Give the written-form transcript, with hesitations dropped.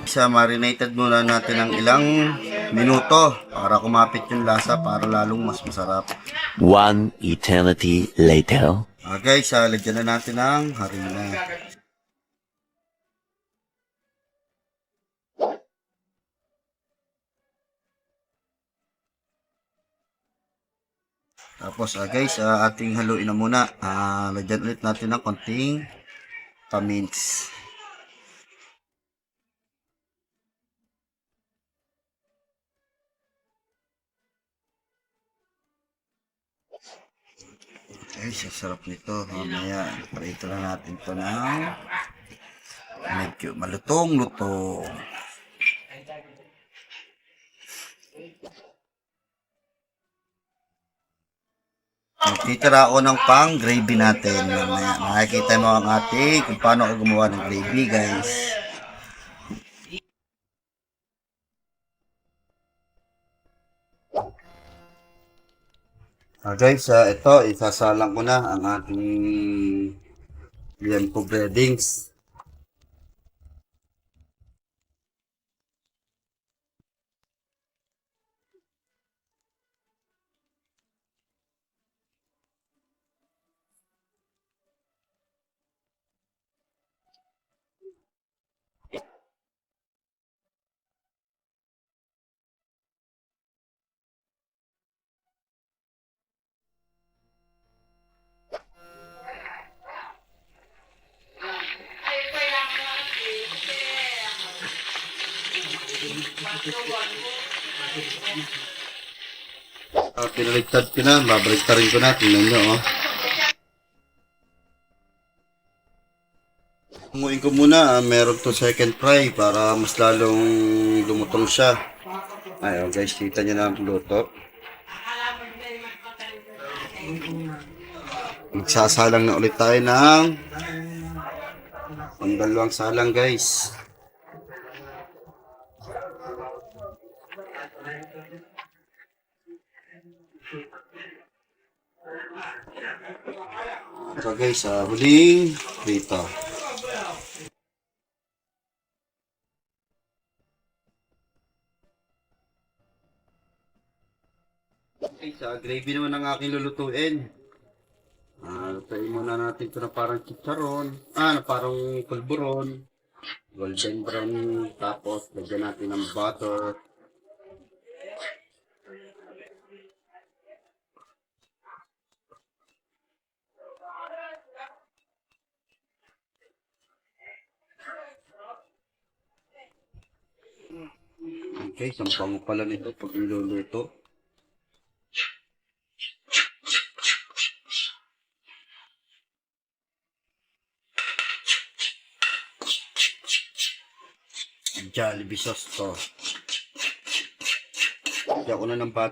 Isa marinated muna natin ng ilang minuto para kumapit yung lasa para lalong mas masarap. One eternity later. Okay, lagyan na natin ng harina. Tapos guys, ating haluin na muna. Lagyan ulit natin ng konting pamints. Okay, sarap nito. Mamaya, parito na natin ito ng medyo malutong-lutong. Magtitira ako ng pang gravy natin. Mamaya, makikita mo ang ating kung paano ako gumawa ng gravy, guys. Guys, ito, isasalang ko na ang ating liempo breadings. Pinaligtad ko na, babaligtarin ko na, tingnan nyo, oh. Umuin ko muna, meron to second fry para mas lalong lumutong siya. Ayun guys, kita nyo na ang luto. Magsasalang na ulit tayo ng pangdalawang salang, guys. So guys, huling prito. Okay, gravy naman ang aking lulutuin. Lutuin muna natin ito na parang chicharon. Na parang pulburon. Golden brown. Tapos, lagyan natin ng butter. Okay, sampang pala nito pag niluluto. Jollibee sauce to. Lagyan ko na ng butter.